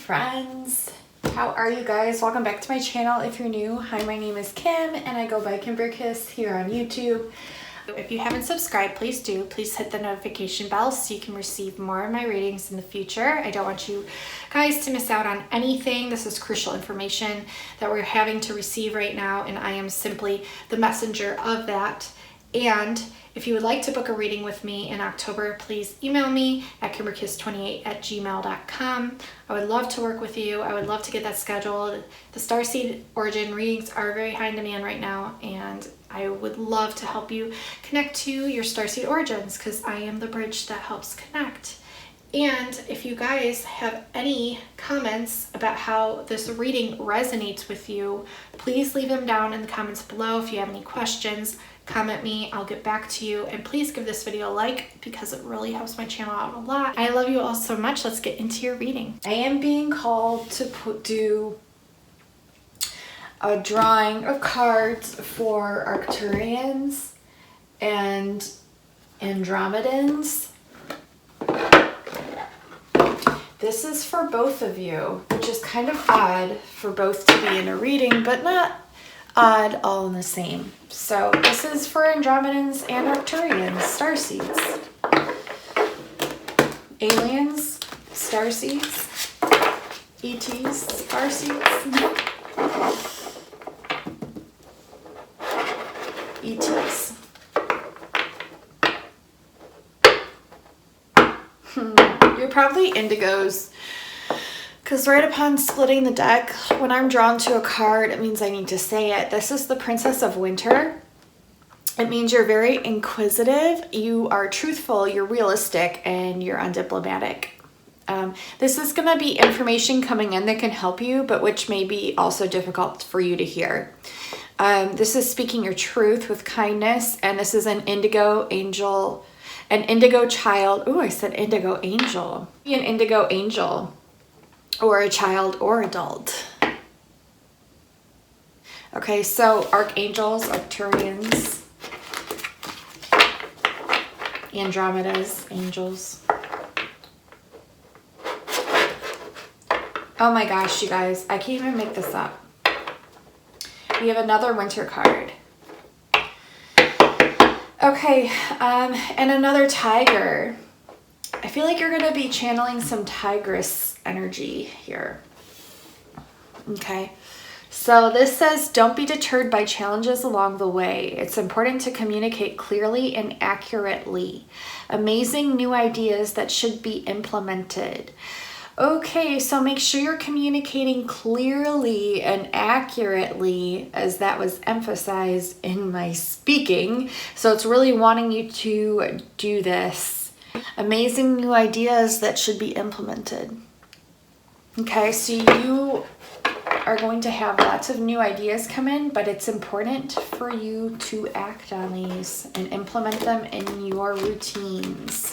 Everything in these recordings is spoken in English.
friends. How are you guys? Welcome back to my channel. If you're new, hi, my name is Kim and I go by Kimberkiss here on YouTube. If you haven't subscribed, please do. Please hit the notification bell so you can receive more of my readings in the future. I don't want you guys to miss out on anything. This is crucial information that we're having to receive right now, and I am simply the messenger of that. And if you would like to book a reading with me in October, please email me at kimberkiss28@gmail.com. I would love to work with you. I would love to get that scheduled. The Starseed origin readings are very high in demand right now, and I would love to help you connect to your Starseed origins because I am the bridge that helps connect. And if you guys have any comments about how this reading resonates with you, please leave them down in the comments below. If you have any questions, comment me, I'll get back to you. And please give this video a like because it really helps my channel out a lot. I love you all so much. Let's get into your reading. I am being called to do a drawing of cards for Arcturians and Andromedans. This is for both of you, which is kind of odd for both to be in a reading, but not odd all in the same. So this is for Andromedans and Arcturians, Starseeds. Aliens, Starseeds, ETs, Starseeds, ETs. You're probably indigos, because right upon splitting the deck, when I'm drawn to a card, it means I need to say it. This is the Princess of Winter. It means you're very inquisitive, you are truthful, you're realistic, and you're undiplomatic. This is going to be information coming in that can help you, but which may be also difficult for you to hear. This is speaking your truth with kindness, and this is an indigo angel. An indigo child. Ooh, I said indigo angel. Be an indigo angel or a child or adult. Okay, so archangels, Arcturians, Andromedas, angels. Oh my gosh, you guys, I can't even make this up. We have another winter card. Okay, and another tiger. I feel like you're going to be channeling some tigress energy here. Okay, so this says, don't be deterred by challenges along the way. It's important to communicate clearly and accurately. Amazing new ideas that should be implemented. Okay, so make sure you're communicating clearly and accurately, as that was emphasized in my speaking. So it's really wanting you to do this. Amazing new ideas that should be implemented. Okay, so you are going to have lots of new ideas come in, but it's important for you to act on these and implement them in your routines.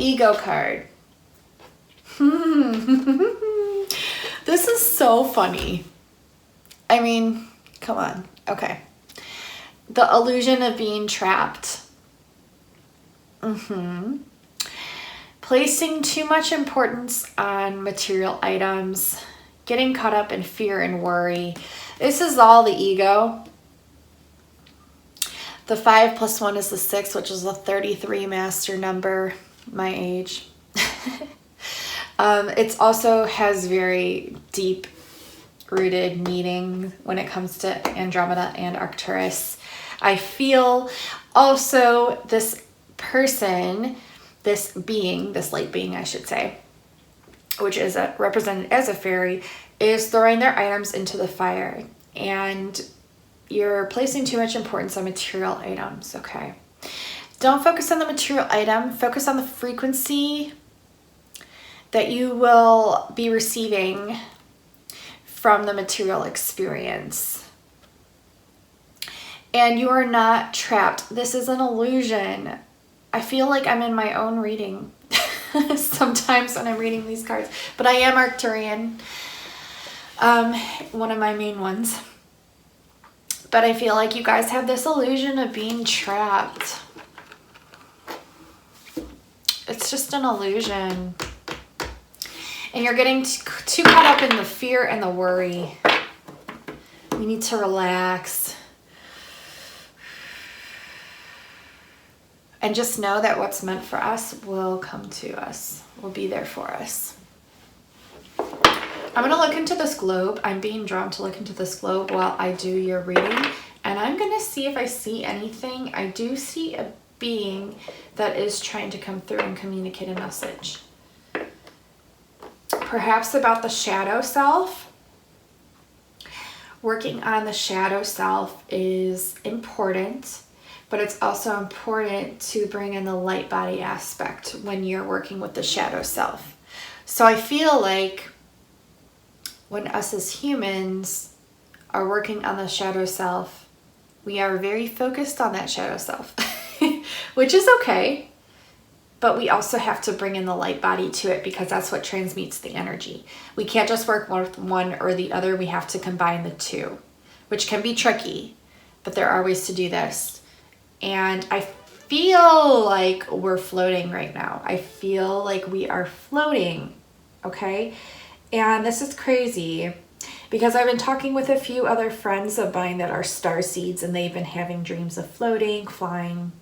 Ego card. This is so funny. I mean, come on. Okay. The illusion of being trapped. Placing too much importance on material items. Getting caught up in fear and worry. This is all the ego. The 5 + 1 is the 6, which is the 33 master number. My age. It also has very deep rooted meaning when it comes to Andromeda and Arcturus. I feel also this person, this being, this light being I should say, which is represented as a fairy, is throwing their items into the fire, and you're placing too much importance on material items. Okay, don't focus on the material item, focus on the frequency that you will be receiving from the material experience. And you are not trapped. This is an illusion. I feel like I'm in my own reading sometimes when I'm reading these cards, but I am Arcturian, one of my main ones. But I feel like you guys have this illusion of being trapped. It's just an illusion. And you're getting too caught up in the fear and the worry. We need to relax. And just know that what's meant for us will come to us, will be there for us. I'm going to look into this globe. I'm being drawn to look into this globe while I do your reading. And I'm going to see if I see anything. I do see a being that is trying to come through and communicate a message. Perhaps about the shadow self. Working on the shadow self is important, but it's also important to bring in the light body aspect when you're working with the shadow self. So I feel like when us as humans are working on the shadow self, we are very focused on that shadow self, which is okay. But we also have to bring in the light body to it because that's what transmutes the energy. We can't just work with one or the other. We have to combine the two, which can be tricky, but there are ways to do this. And I feel like we're floating right now. I feel like we are floating, okay? And this is crazy because I've been talking with a few other friends of mine that are starseeds, and they've been having dreams of floating, flying.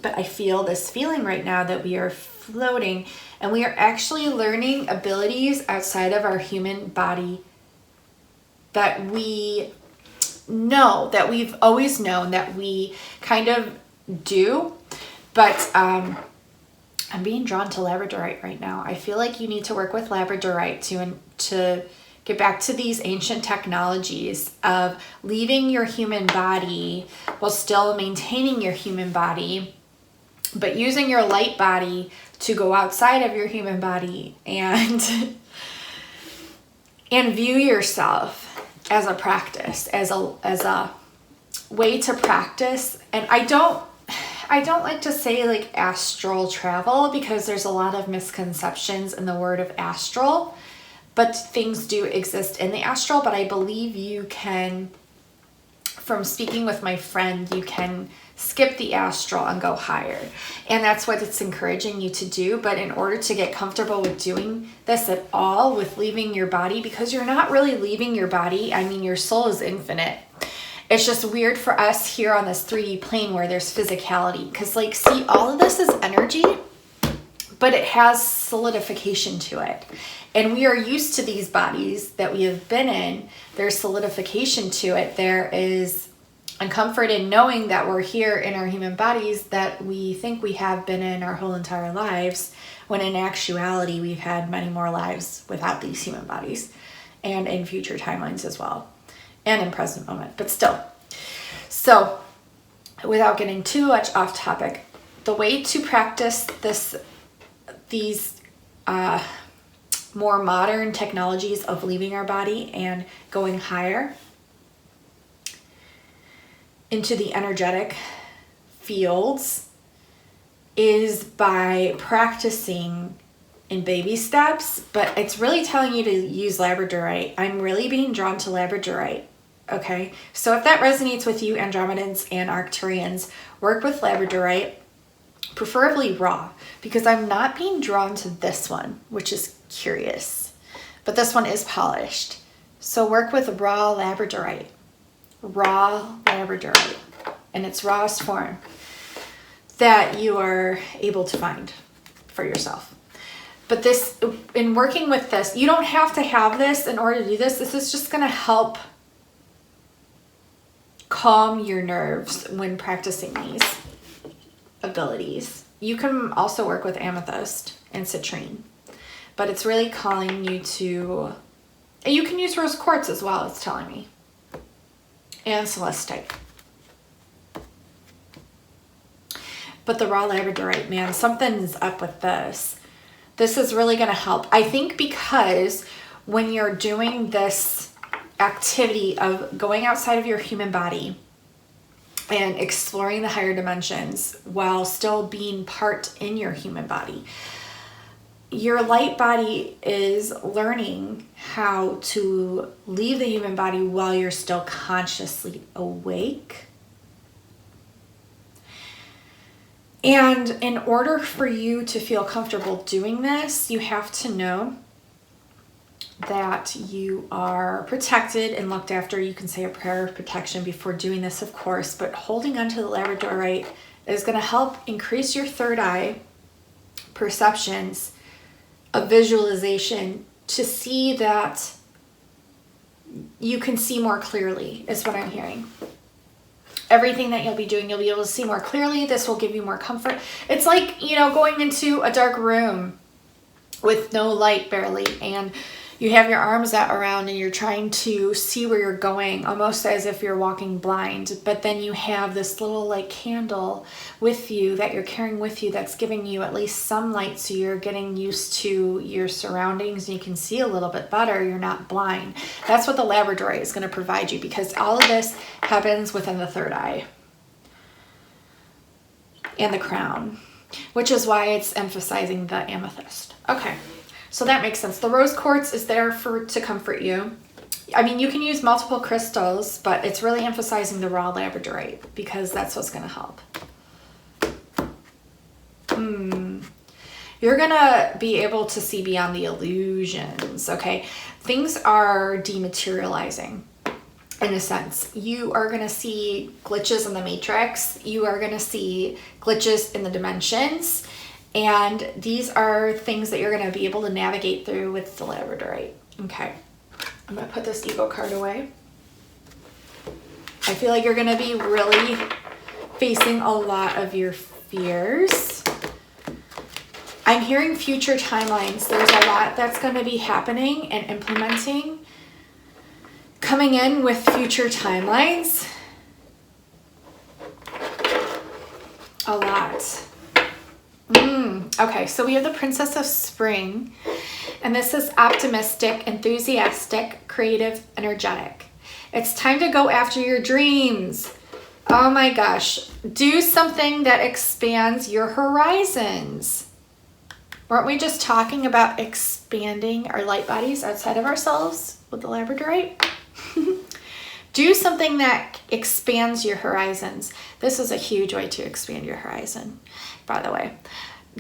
But I feel this feeling right now that we are floating, and we are actually learning abilities outside of our human body that we know, that we've always known that we kind of do. But I'm being drawn to labradorite right now. I feel like you need to work with labradorite to get back to these ancient technologies of leaving your human body while still maintaining your human body, but using your light body to go outside of your human body and view yourself as a practice, as a way to practice. And I don't like to say like astral travel because there's a lot of misconceptions in the word of astral, but things do exist in the astral. But I believe you can, from speaking with my friend, you can skip the astral and go higher. And that's what it's encouraging you to do. But in order to get comfortable with doing this at all, with leaving your body, because you're not really leaving your body. I mean, your soul is infinite. It's just weird for us here on this 3D plane where there's physicality. Because like, see, all of this is energy, but it has solidification to it. And we are used to these bodies that we have been in. There's solidification to it. There is and comfort in knowing that we're here in our human bodies that we think we have been in our whole entire lives, when in actuality we've had many more lives without these human bodies, and in future timelines as well, and in present moment, but still. So without getting too much off topic, the way to practice these more modern technologies of leaving our body and going higher into the energetic fields is by practicing in baby steps, but it's really telling you to use labradorite. I'm really being drawn to labradorite, okay? So if that resonates with you, Andromedans and Arcturians, work with labradorite, preferably raw, because I'm not being drawn to this one, which is curious, but this one is polished. So work with raw labradorite in its rawest form that you are able to find for yourself. But this, in working with this, you don't have to have this in order to do this. This is just going to help calm your nerves when practicing these abilities. You can also work with amethyst and citrine, but it's really calling you to, and you can use rose quartz as well, it's telling me, and celestite. But the raw labradorite, man, something's up with this. This is really going to help. I think because when you're doing this activity of going outside of your human body and exploring the higher dimensions while still being part in your human body, your light body is learning how to leave the human body while you're still consciously awake. And in order for you to feel comfortable doing this, you have to know that you are protected and looked after. You can say a prayer of protection before doing this, of course, but holding onto the labradorite is going to help increase your third eye perceptions of visualization to see that you can see more clearly, is what I'm hearing. Everything that you'll be doing, you'll be able to see more clearly. This will give you more comfort. It's like, you know, going into a dark room with no light barely, and you have your arms out around and you're trying to see where you're going, almost as if you're walking blind. But then you have this little like candle with you that you're carrying with you that's giving you at least some light, so you're getting used to your surroundings and you can see a little bit better. You're not blind. That's what the labradorite is going to provide you, because all of this happens within the third eye and the crown, which is why it's emphasizing the amethyst. Okay. So that makes sense. The rose quartz is there to comfort you. I mean, you can use multiple crystals, but it's really emphasizing the raw labradorite because that's what's going to help. You're going to be able to see beyond the illusions, okay? Things are dematerializing in a sense. You are going to see glitches in the matrix. You are going to see glitches in the dimensions. And these are things that you're going to be able to navigate through with the labradorite. Okay, I'm going to put this ego card away. I feel like you're going to be really facing a lot of your fears. I'm hearing future timelines. There's a lot that's going to be happening and implementing, coming in with future timelines. A lot. Okay, so we have the Princess of Spring, and this is optimistic, enthusiastic, creative, energetic. It's time to go after your dreams. Oh my gosh. Do something that expands your horizons. Weren't we just talking about expanding our light bodies outside of ourselves with the labradorite? Do something that expands your horizons. This is a huge way to expand your horizon, by the way.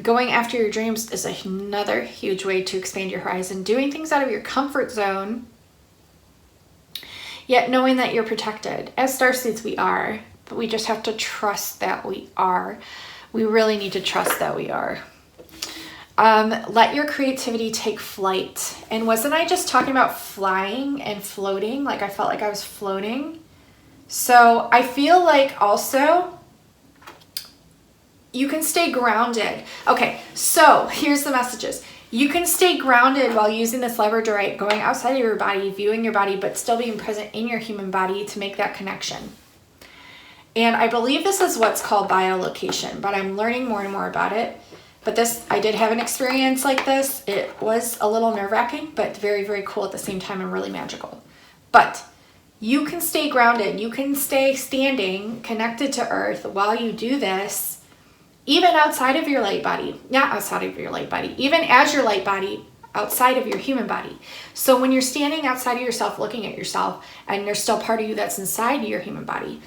Going after your dreams is another huge way to expand your horizon. Doing things out of your comfort zone, yet knowing that you're protected. As starseeds, we are, but we just have to trust that we are. We really need to trust that we are. Let your creativity take flight. And wasn't I just talking about flying and floating? Like I felt like I was floating. So I feel like also you can stay grounded. Okay, so here's the messages. You can stay grounded while using this labradorite, going outside of your body, viewing your body, but still being present in your human body to make that connection. And I believe this is what's called biolocation, but I'm learning more and more about it. But this, I did have an experience like this. It was a little nerve-wracking, but very, very cool at the same time and really magical. But you can stay grounded. You can stay standing, connected to Earth while you do this, even outside of your light body. Not outside of your light body, even as your light body, outside of your human body. So when you're standing outside of yourself, looking at yourself, and there's still part of you that's inside your human body,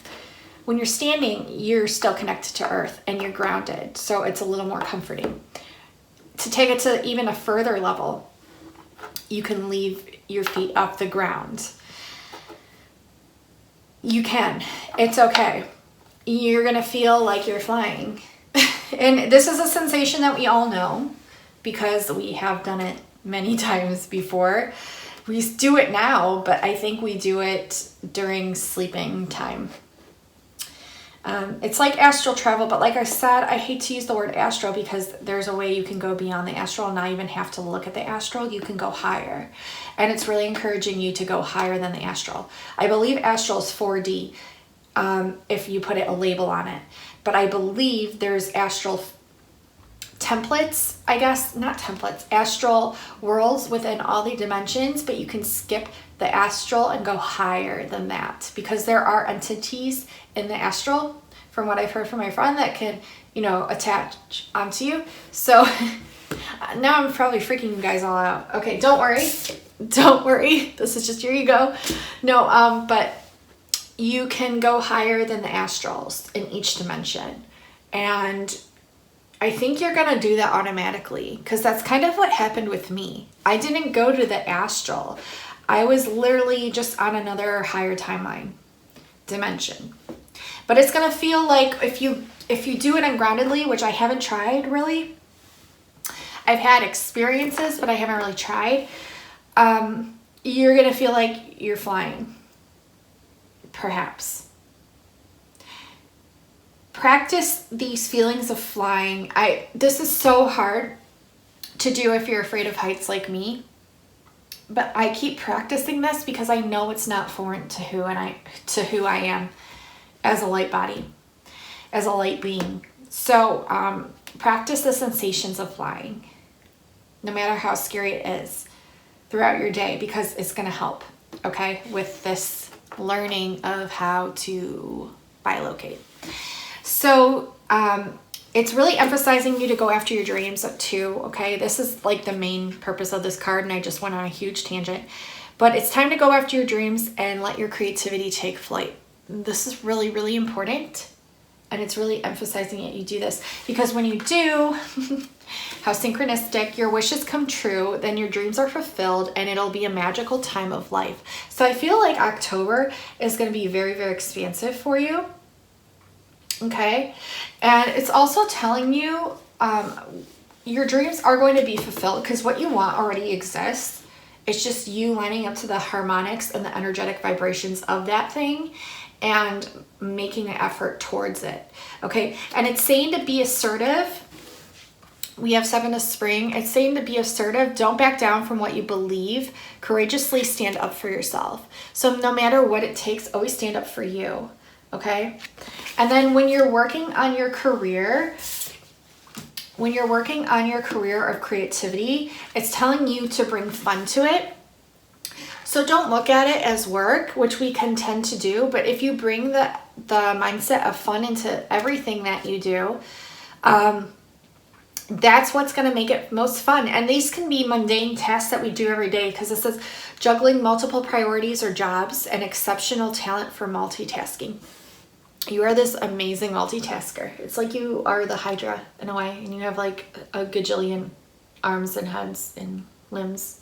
when you're standing, you're still connected to Earth and you're grounded. So it's a little more comforting. To take it to even a further level, you can leave your feet off the ground. You can. It's okay. You're going to feel like you're flying. And this is a sensation that we all know because we have done it many times before. We do it now, but I think we do it during sleeping time. It's like astral travel, but like I said, I hate to use the word astral because there's a way you can go beyond the astral and not even have to look at the astral. You can go higher. And it's really encouraging you to go higher than the astral. I believe astral is 4D, if you put a label on it. But I believe there's astral templates, I guess, not templates, astral worlds within all the dimensions, but you can skip the astral and go higher than that because there are entities in the astral, from what I've heard from my friend, that can, attach onto you. So now I'm probably freaking you guys all out. Okay, don't worry. Don't worry. This is just your ego. No, but you can go higher than the astrals in each dimension. And I think you're going to do that automatically, because that's kind of what happened with me. I didn't go to the astral. I was literally just on another higher timeline dimension. But it's going to feel like if you do it ungroundedly, which I haven't tried really. I've had experiences, but I haven't really tried. You're going to feel like you're flying. Perhaps. Practice these feelings of flying. This is so hard to do if you're afraid of heights like me. But I keep practicing this because I know it's not foreign to who I am as a light body, as a light being. So practice the sensations of flying, no matter how scary it is, throughout your day, because it's going to help, okay, with this learning of how to bilocate. So it's really emphasizing you to go after your dreams too, okay? This is like the main purpose of this card, and I just went on a huge tangent. But it's time to go after your dreams and let your creativity take flight. This is really, really important. And it's really emphasizing that you do this. Because when you do, how synchronistic, your wishes come true, then your dreams are fulfilled, and it'll be a magical time of life. So I feel like October is going to be very, very expansive for you. Okay? And it's also telling you your dreams are going to be fulfilled, because what you want already exists. It's just you lining up to the harmonics and the energetic vibrations of that thing and making an effort towards it. Okay? And it's saying to be assertive. We have 7 of spring. It's saying to be assertive. Don't back down from what you believe. Courageously stand up for yourself. So no matter what it takes, always stand up for you. Okay? And then when you're working on your career, of creativity, it's telling you to bring fun to it. So don't look at it as work, which we can tend to do, but if you bring the mindset of fun into everything that you do, that's what's going to make it most fun. And these can be mundane tasks that we do every day, because it says juggling multiple priorities or jobs and exceptional talent for multitasking. You are this amazing multitasker. It's like you are the Hydra in a way, and you have like a gajillion arms and heads and limbs.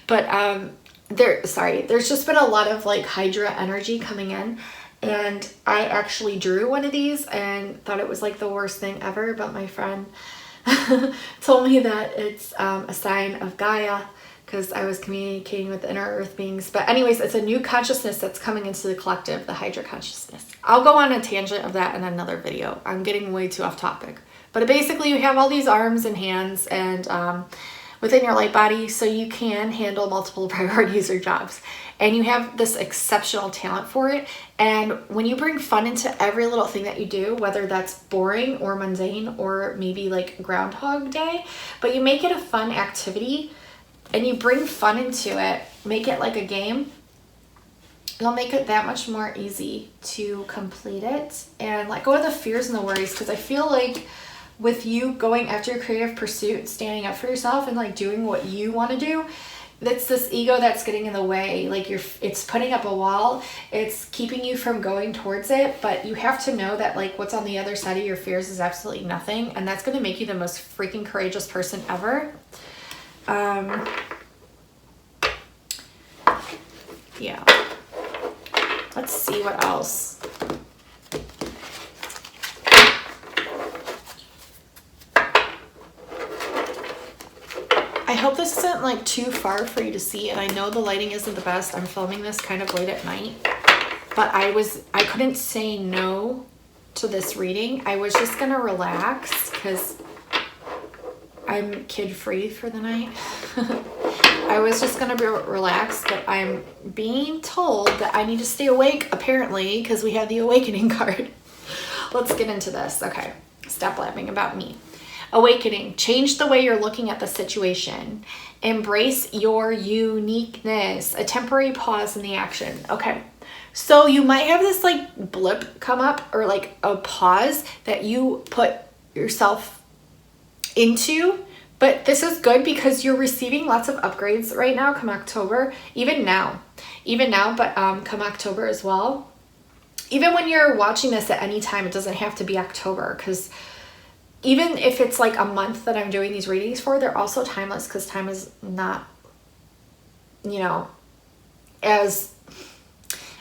But there's just been a lot of like Hydra energy coming in, and I actually drew one of these and thought it was like the worst thing ever, but my friend told me that it's a sign of Gaia, because I was communicating with the inner earth beings. But anyways, it's a new consciousness that's coming into the collective, the Hydra consciousness. I'll go on a tangent of that in another video. I'm getting way too off topic. But basically you have all these arms and hands and within your light body, so you can handle multiple priorities or jobs. And you have this exceptional talent for it. And when you bring fun into every little thing that you do, whether that's boring or mundane or maybe like Groundhog Day, but you make it a fun activity, and you bring fun into it, make it like a game, it'll make it that much more easy to complete it and let go of the fears and the worries. Because I feel like with you going after your creative pursuit, standing up for yourself and like doing what you want to do, that's this ego that's getting in the way. Like it's putting up a wall. It's keeping you from going towards it. But you have to know that like what's on the other side of your fears is absolutely nothing. And that's going to make you the most freaking courageous person ever. Yeah. Let's see what else. I hope this isn't like too far for you to see, and I know the lighting isn't the best. I'm filming this kind of late at night, but I couldn't say no to this reading. I was just gonna relax because I'm kid-free for the night. I was just gonna be relaxed, but I'm being told that I need to stay awake apparently because we have the awakening card. Let's get into this. Okay, stop laughing about me. Awakening. Change the way you're looking at the situation. Embrace your uniqueness. A temporary pause in the action. Okay. So you might have this like blip come up, or like a pause that you put yourself into, but this is good because you're receiving lots of upgrades right now come October, even now, but come October as well. Even when you're watching this at any time, it doesn't have to be October, because even if it's like a month that I'm doing these readings for, they're also timeless because time is not, you know, as,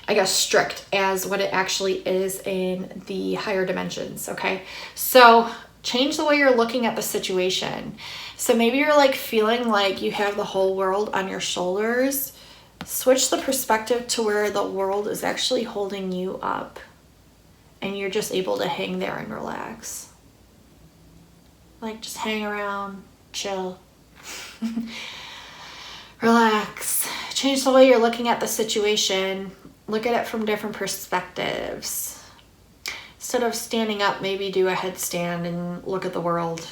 I guess, strict as what it actually is in the higher dimensions, okay? So change the way you're looking at the situation. So maybe you're like feeling like you have the whole world on your shoulders. Switch the perspective to where the world is actually holding you up and you're just able to hang there and relax. Like just hang around, chill, relax. Change the way you're looking at the situation. Look at it from different perspectives. Instead of standing up, maybe do a headstand and look at the world.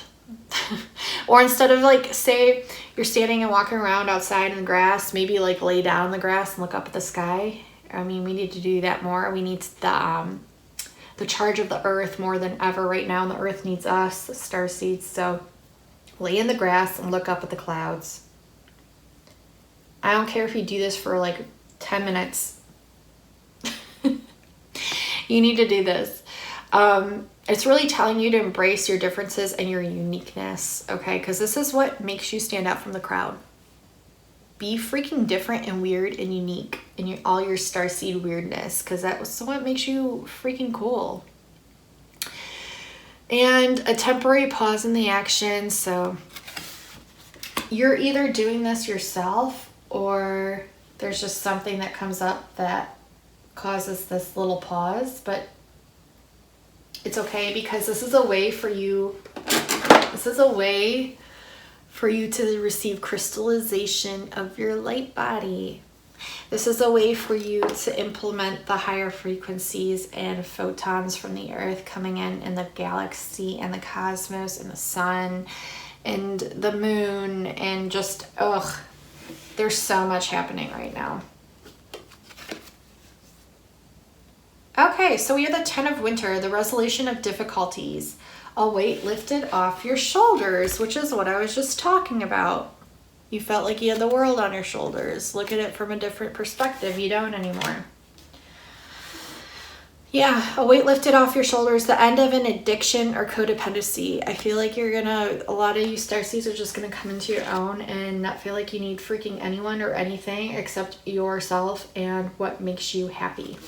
Or instead of like, say you're standing and walking around outside in the grass, maybe like lay down in the grass and look up at the sky. I mean, we need to do that more. We need the charge of the earth more than ever right now, and the earth needs us, the starseeds. So lay in the grass and look up at the clouds. I don't care if you do this for like 10 minutes. You need to do this. It's really telling you to embrace your differences and your uniqueness, okay? Because this is what makes you stand out from the crowd. Be freaking different and weird and unique in all your starseed weirdness, because that's what makes you freaking cool. And a temporary pause in the action. So you're either doing this yourself or there's just something that comes up that causes this little pause, but it's okay because this is a way for you to receive crystallization of your light body. This is a way for you to implement the higher frequencies and photons from the earth coming in the galaxy and the cosmos and the sun and the moon, and just, there's so much happening right now. Okay, so we have the 10 of Winter, the resolution of difficulties, a weight lifted off your shoulders, which is what I was just talking about. You felt like you had the world on your shoulders. Look at it from a different perspective. You don't anymore. Yeah, a weight lifted off your shoulders, the end of an addiction or codependency. I feel like a lot of you starseeds are just gonna come into your own and not feel like you need freaking anyone or anything except yourself and what makes you happy.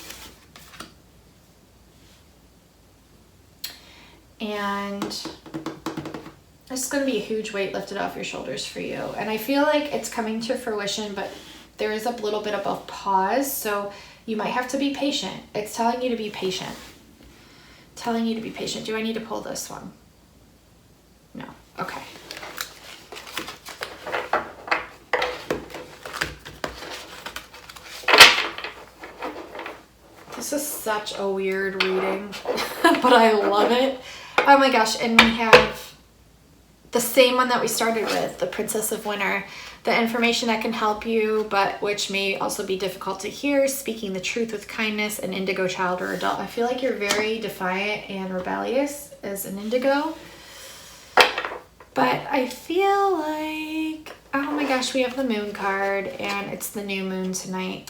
And it's going to be a huge weight lifted off your shoulders for you. And I feel like it's coming to fruition, but there is a little bit of a pause. So you might have to be patient. It's telling you to be patient. Telling you to be patient. Do I need to pull this one? No. Okay. This is such a weird reading, but I love it. Oh my gosh, and we have the same one that we started with, the Princess of Winter. The information that can help you, but which may also be difficult to hear, speaking the truth with kindness, an indigo child or adult. I feel like you're very defiant and rebellious as an indigo. But I feel like, oh my gosh, we have the moon card and it's the new moon tonight.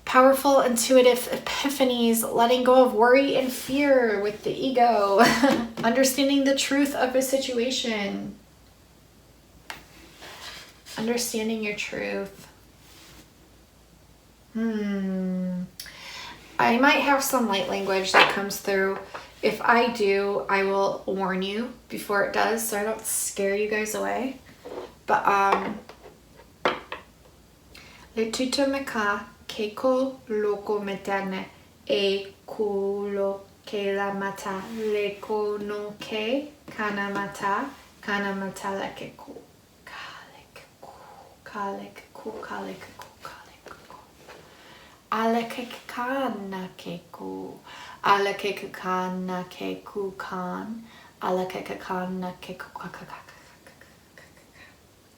Powerful, intuitive epiphanies, letting go of worry and fear with the ego, understanding the truth of a situation, understanding your truth. I might have some light language that comes through. If I do, I will warn you before it does so I don't scare you guys away. But le tuta meka Keiko loco meterne e kulo ke la mata leko no ke kana mata la keku kale ale ke kana keku ale ke kana keku kan ale ke kana keku.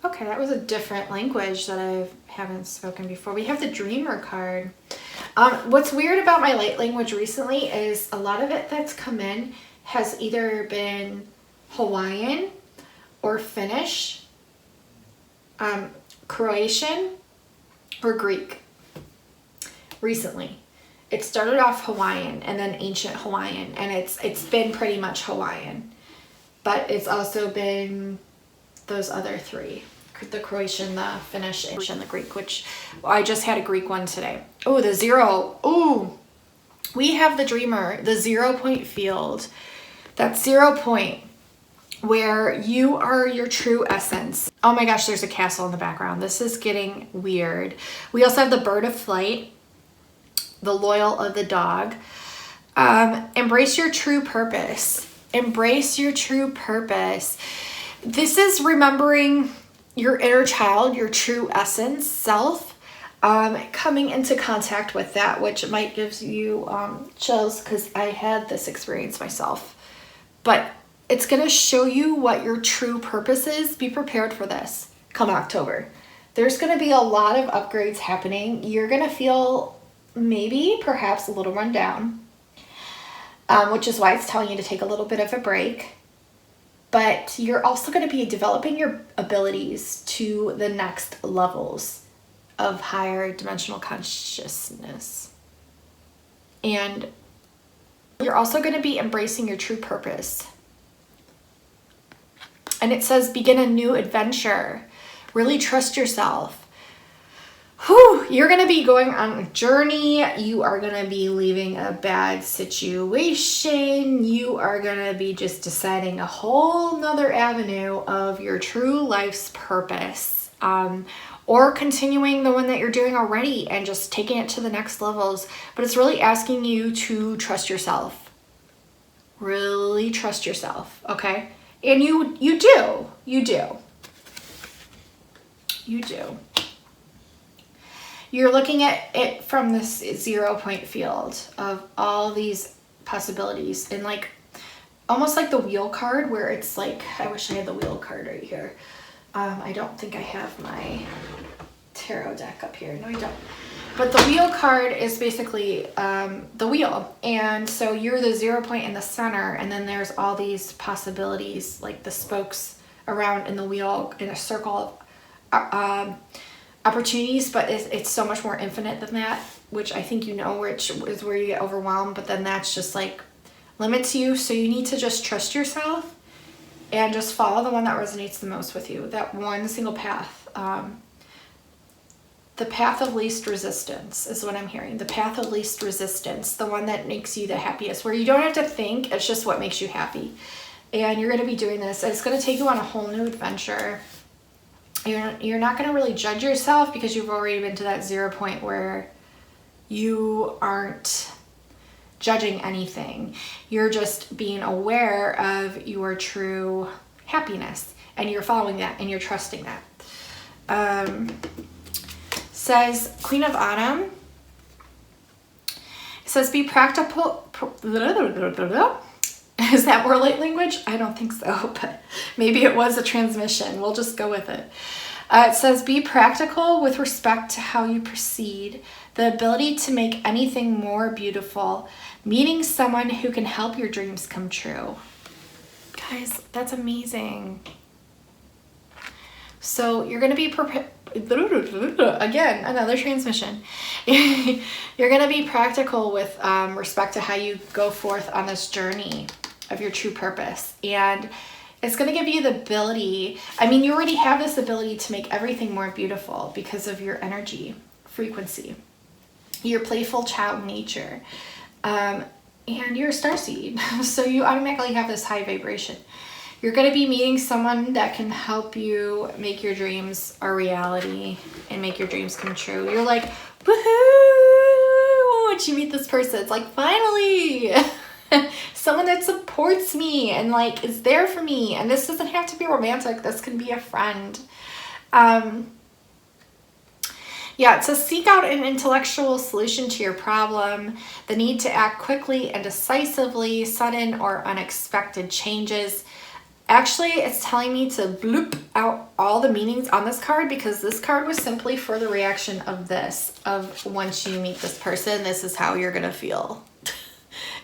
Okay, that was a different language that I haven't spoken before. We have the Dreamer card. What's weird about my light language recently is a lot of it that's come in has either been Hawaiian or Finnish, Croatian, or Greek recently. It started off Hawaiian and then ancient Hawaiian, and it's been pretty much Hawaiian, but it's also been those other three, the Croatian, the Finnish, and the Greek, which I just had a Greek one today. Oh, the zero. Oh, we have the dreamer, the 0 point field. That's 0 point where you are your true essence. Oh my gosh, there's a castle in the background. This is getting weird. We also have the bird of flight, the loyal of the dog. Embrace your true purpose. Embrace your true purpose. This is remembering your inner child, your true essence, self, coming into contact with that, which might give you chills because I had this experience myself. But it's going to show you what your true purpose is. Be prepared for this come October. There's going to be a lot of upgrades happening. You're going to feel maybe perhaps a little run down, which is why it's telling you to take a little bit of a break. But you're also going to be developing your abilities to the next levels of higher dimensional consciousness. And you're also going to be embracing your true purpose. And it says begin a new adventure. Really trust yourself. Whew, you're going to be going on a journey. You are going to be leaving a bad situation. You are going to be just deciding a whole nother avenue of your true life's purpose. Or continuing the one that you're doing already and just taking it to the next levels. But it's really asking you to trust yourself. Really trust yourself, okay? And you do. You're looking at it from this 0 point field of all these possibilities, and like almost like the wheel card where it's like, I wish I had the wheel card right here. I don't think I have my tarot deck up here. No, I don't. But the wheel card is basically the wheel. And so you're the 0 point in the center, and then there's all these possibilities, like the spokes around in the wheel in a circle of opportunities, but it's so much more infinite than that, which I think which is where you get overwhelmed, but then that's just like limits you. So you need to just trust yourself and just follow the one that resonates the most with you, that one single path. The path of least resistance is what I'm hearing. The path of least resistance, the one that makes you the happiest, where you don't have to think, it's just what makes you happy. And you're going to be doing this. It's going to take you on a whole new adventure. You're not going to really judge yourself because you've already been to that 0 point where you aren't judging anything. You're just being aware of your true happiness, and you're following that and you're trusting that. Says Queen of Autumn. It says be practical. Is that more light language? I don't think so, but maybe it was a transmission. We'll just go with it. It says be practical with respect to how you proceed, the ability to make anything more beautiful, meeting someone who can help your dreams come true. Guys, that's amazing. So you're going to be prepared. Again, another transmission. You're going to be practical with respect to how you go forth on this journey of your true purpose. And it's going to give you the ability, you already have this ability to make everything more beautiful because of your energy, frequency, your playful child nature, and you're a starseed. So you automatically have this high vibration. You're going to be meeting someone that can help you make your dreams a reality and make your dreams come true. You're like, woohoo! Once you meet this person, it's like, finally! Someone that supports me and like is there for me. And this doesn't have to be romantic. This can be a friend. It says seek out an intellectual solution to your problem, the need to act quickly and decisively, sudden or unexpected changes. Actually, it's telling me to bloop out all the meanings on this card because this card was simply for the reaction of this, of once you meet this person, this is how you're going to feel.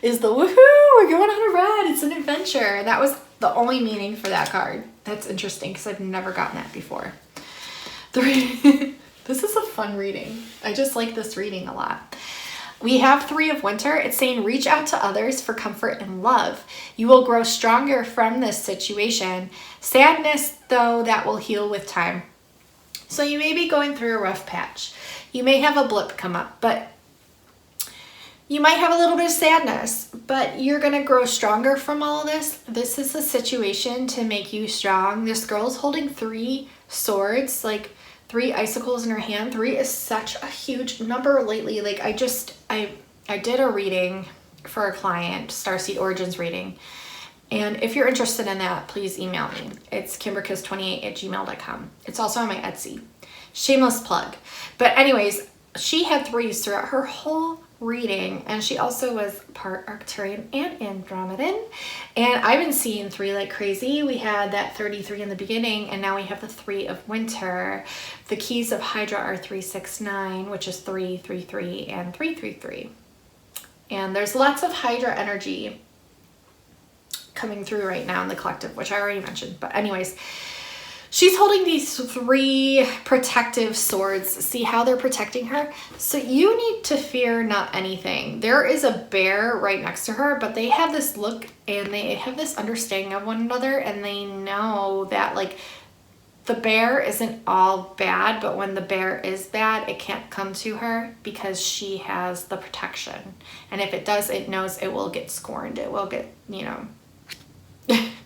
Is the woohoo, we're going on a ride, it's an adventure. And that was the only meaning for that card. That's interesting because I've never gotten that before. This is a fun reading. I just like this reading a lot. We have 3 of Winter. It's saying reach out to others for comfort and love. You will grow stronger from this situation. Sadness, though, that will heal with time. So you may be going through a rough patch. You may have a blip come up, but you might have a little bit of sadness, but you're going to grow stronger from all of this. This is a situation to make you strong. This girl's holding 3 swords, like 3 icicles in her hand. 3 is such a huge number lately. Like I did a reading for a client, Starseed Origins reading. And if you're interested in that, please email me. It's kimberkiss28@gmail.com. It's also on my Etsy. Shameless plug. But anyways, she had 3s throughout her whole reading, and she also was part Arcturian and Andromedan. And I've been seeing 3 like crazy. We had that 33 in the beginning, and now we have the 3 of Winter. The keys of Hydra are 369, which is 333 and 333. And there's lots of Hydra energy coming through right now in the collective, which I already mentioned. But anyways, she's holding these 3 protective swords. See how they're protecting her? So you need to fear not anything. There is a bear right next to her, but they have this look and they have this understanding of one another, and they know that like the bear isn't all bad, but when the bear is bad, it can't come to her because she has the protection. And if it does, it knows it will get scorned. It will get,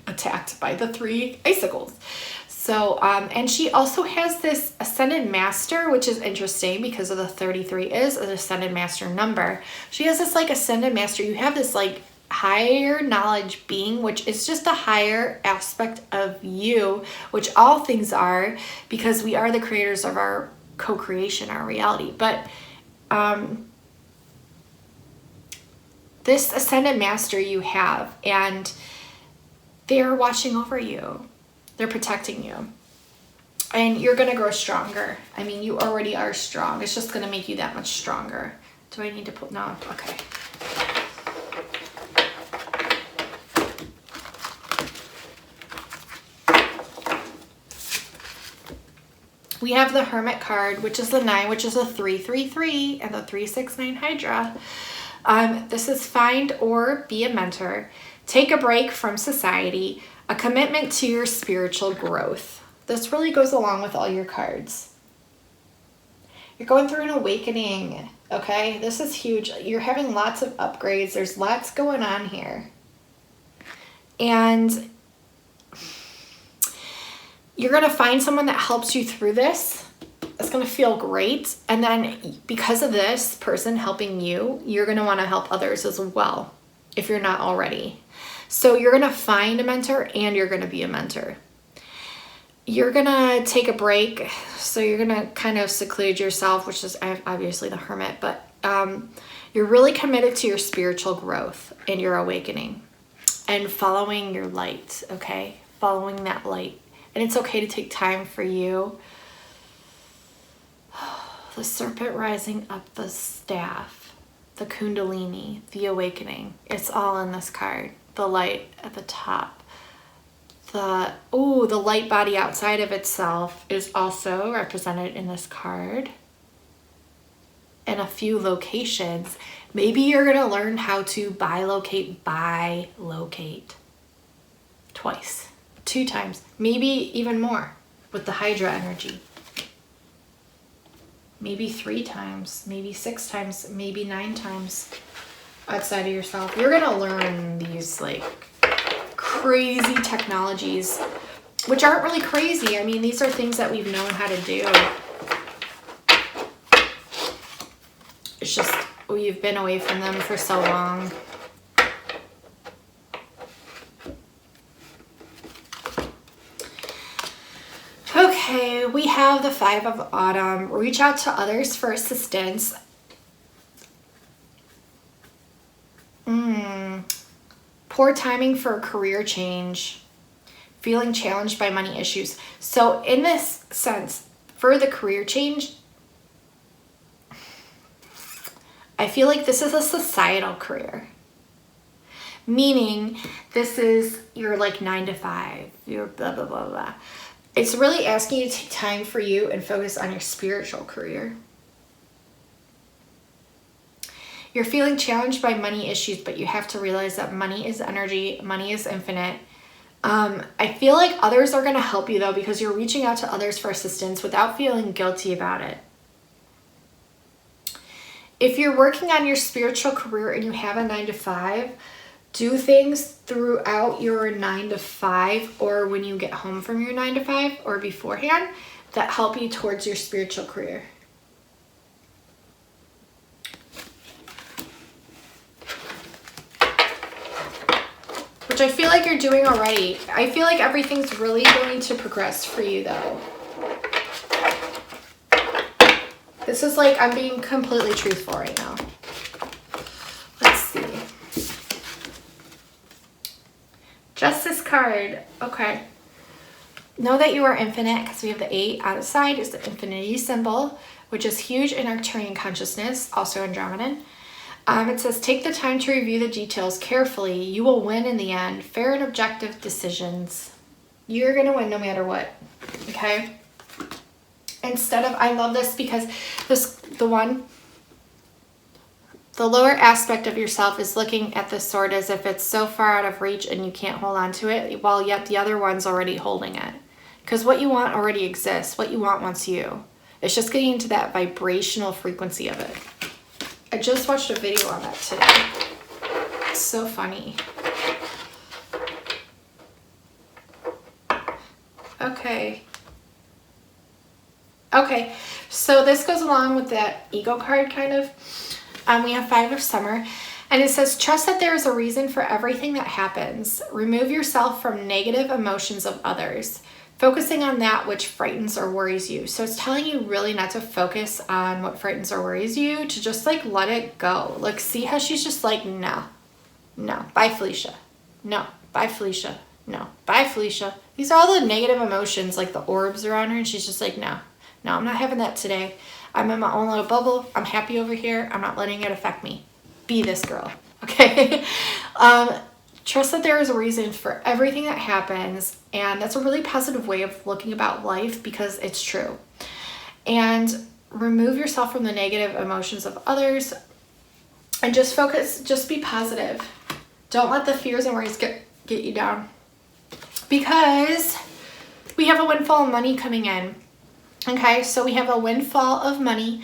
attacked by the 3 icicles. So, and she also has this Ascended Master, which is interesting because of the 33 is an Ascended Master number. She has this like Ascended Master. You have this like higher knowledge being, which is just a higher aspect of you, which all things are, because we are the creators of our co-creation, our reality. But this Ascended Master you have, and they're watching over you. They're protecting you. And you're going to grow stronger. I mean, you already are strong. It's just going to make you that much stronger. Do I need to put... No. Okay. We have the Hermit card, which is the 9, which is a 333, and the 369 Hydra. This is find or be a mentor. Take a break from society. A commitment to your spiritual growth. This really goes along with all your cards. You're going through an awakening, okay? This is huge. You're having lots of upgrades. There's lots going on here. And you're going to find someone that helps you through this. It's going to feel great. And then because of this person helping you, you're going to want to help others as well, if you're not already. So you're going to find a mentor and you're going to be a mentor. You're going to take a break. So you're going to kind of seclude yourself, which is obviously the Hermit, but you're really committed to your spiritual growth and your awakening and following your light, okay? Following that light. And it's okay to take time for you. The serpent rising up the staff, the kundalini, the awakening. It's all in this card. The light at the top. The light body outside of itself is also represented in this card. In a few locations. Maybe you're going to learn how to bilocate twice, 2 times, maybe even more with the Hydra energy. Maybe 3 times, maybe 6 times, maybe 9 times. Outside of yourself. You're going to learn these like crazy technologies, which aren't really crazy. I mean, these are things that we've known how to do. It's just we've been away from them for so long. Okay, we have the 5 of Autumn. Reach out to others for assistance. Poor timing for a career change. Feeling challenged by money issues. So in this sense, for the career change, I feel like this is a societal career. Meaning this is your like 9 to 5, your blah, blah, blah, blah. It's really asking you to take time for you and focus on your spiritual career. You're feeling challenged by money issues, but you have to realize that money is energy, money is infinite. I feel like others are going to help you though, because you're reaching out to others for assistance without feeling guilty about it. If you're working on your spiritual career and you have a 9-to-5, do things throughout your 9-to-5 or when you get home from your 9-to-5 or beforehand that help you towards your spiritual career. Which I feel like you're doing already. I feel like everything's really going to progress for you though. This is like, I'm being completely truthful right now. Let's see. Justice card. Okay. Know that you are infinite, because we have the 8 on the side is the infinity symbol, which is huge in Arcturian consciousness, also Andromedan. It says, take the time to review the details carefully. You will win in the end. Fair and objective decisions. You're going to win no matter what. Okay? Instead of, I love this because the lower aspect of yourself is looking at the sword as if it's so far out of reach and you can't hold on to it, while yet the other one's already holding it. Because what you want already exists. What you want wants you. It's just getting into that vibrational frequency of it. I just watched a video on that today. It's so funny. Okay. Okay, so this goes along with that ego card kind of. We have 5 of summer, and it says, trust that there is a reason for everything that happens. Remove yourself from negative emotions of others, focusing on that which frightens or worries you. So it's telling you really not to focus on what frightens or worries you, to just like let it go. Like, see how she's just like, no, bye Felicia. No, bye Felicia. No, bye Felicia. These are all the negative emotions, like the orbs around her, and she's just like, no, I'm not having that today. I'm in my own little bubble. I'm happy over here. I'm not letting it affect me. Be this girl, okay? Trust that there is a reason for everything that happens, and that's a really positive way of looking about life because it's true. And remove yourself from the negative emotions of others and just focus, just be positive. Don't let the fears and worries get you down, because we have a windfall of money coming in. Okay, so we have a windfall of money,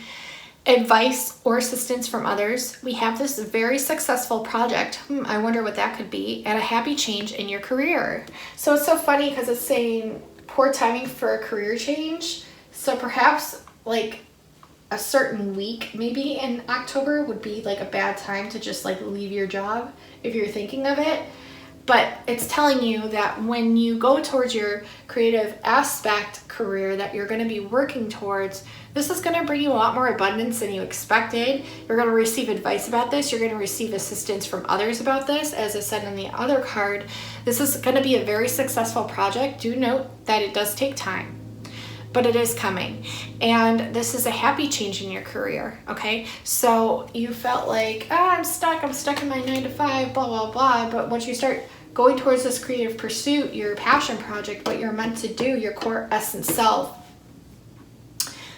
advice or assistance from others. We have this very successful project. I wonder what that could be, and a happy change in your career. So it's so funny because it's saying poor timing for a career change. So perhaps like a certain week, maybe in October, would be like a bad time to just like leave your job if you're thinking of it. But it's telling you that when you go towards your creative aspect career that you're going to be working towards, this is going to bring you a lot more abundance than you expected. You're going to receive advice about this. You're going to receive assistance from others about this. As I said in the other card, this is going to be a very successful project. Do note that it does take time, but it is coming. And this is a happy change in your career, okay? So you felt like, I'm stuck in my 9-to-5, blah, blah, blah. But once you start going towards this creative pursuit, your passion project, what you're meant to do, your core essence self,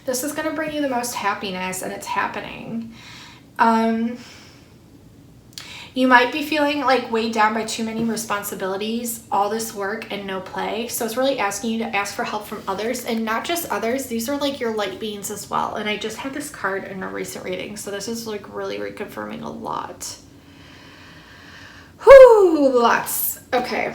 this is going to bring you the most happiness, and it's happening. You might be feeling like weighed down by too many responsibilities, all this work and no play. So it's really asking you to ask for help from others, and not just others. These are like your light beings as well. And I just had this card in a recent reading. So this is like really reconfirming a lot. Whoo, lots. Okay.